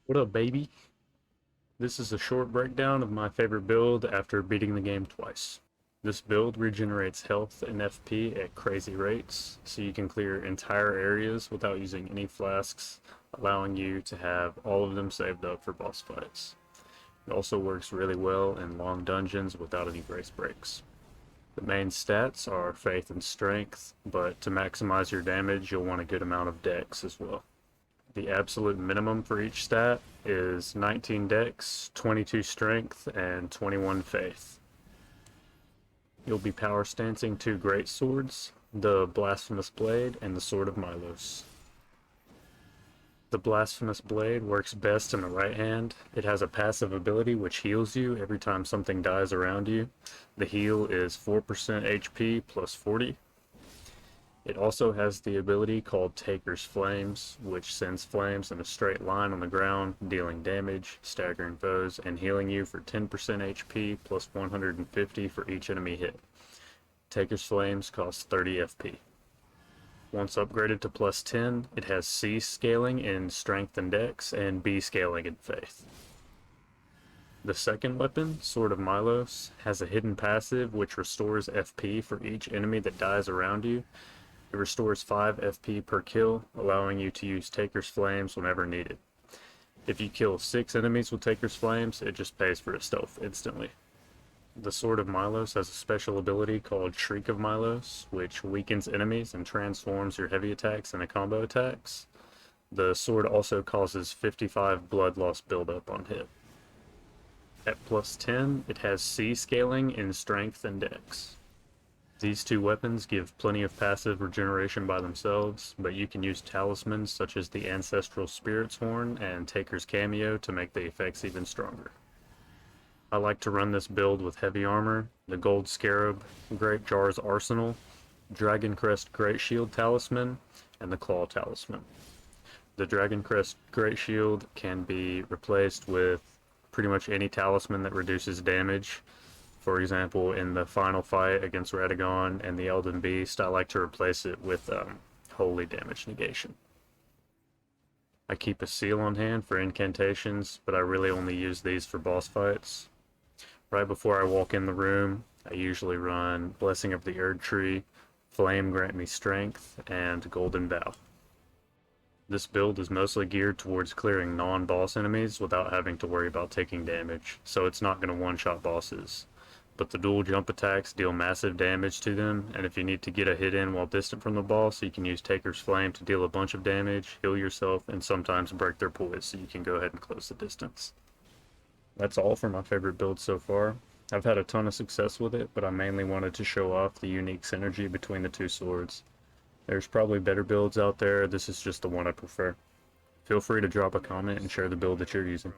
What up, baby? This is a short breakdown of my favorite build after beating the game twice. This build regenerates health and FP at crazy rates, so you can clear entire areas without using any flasks, allowing you to have all of them saved up for boss fights. It also works really well in long dungeons without any grace breaks. The main stats are faith and strength, but to maximize your damage you'll want a good amount of dex as well. The absolute minimum for each stat is 19 dex, 22 strength, and 21 faith. You'll be power stancing two great swords, the Blasphemous Blade and the Sword of Milos. The Blasphemous Blade works best in the right hand. It has a passive ability which heals you every time something dies around you. The heal is 4% HP plus 40. It also has the ability called Taker's Flames, which sends flames in a straight line on the ground, dealing damage, staggering foes, and healing you for 10% HP plus 150 for each enemy hit. Taker's Flames costs 30 FP. Once upgraded to plus 10, it has C scaling in Strength and Dex, and B scaling in Faith. The second weapon, Sword of Milos, has a hidden passive which restores FP for each enemy that dies around you. It restores 5 FP per kill, allowing you to use Taker's Flames whenever needed. If you kill 6 enemies with Taker's Flames, it just pays for itself instantly. The Sword of Milos has a special ability called Shriek of Milos, which weakens enemies and transforms your heavy attacks into combo attacks. The sword also causes 55 blood loss buildup on hit. At plus 10, it has C scaling in Strength and Dex. These two weapons give plenty of passive regeneration by themselves, but you can use talismans such as the Ancestral Spirit's Horn and Taker's Cameo to make the effects even stronger. I like to run this build with heavy armor, the Gold Scarab, Great Jar's Arsenal, Dragon Crest Great Shield Talisman, and the Claw Talisman. The Dragon Crest Great Shield can be replaced with pretty much any talisman that reduces damage. For example, in the final fight against Radagon and the Elden Beast, I like to replace it with Holy Damage Negation. I keep a seal on hand for incantations, but I really only use these for boss fights. Right before I walk in the room, I usually run Blessing of the Erd Tree, Flame Grant Me Strength, and Golden Vow. This build is mostly geared towards clearing non-boss enemies without having to worry about taking damage, so it's not going to one-shot bosses. But the dual jump attacks deal massive damage to them, and if you need to get a hit in while distant from the boss, you can use Taker's Flame to deal a bunch of damage, heal yourself, and sometimes break their poise, so you can go ahead and close the distance. That's all for my favorite build so far. I've had a ton of success with it, but I mainly wanted to show off the unique synergy between the two swords. There's probably better builds out there, this is just the one I prefer. Feel free to drop a comment and share the build that you're using.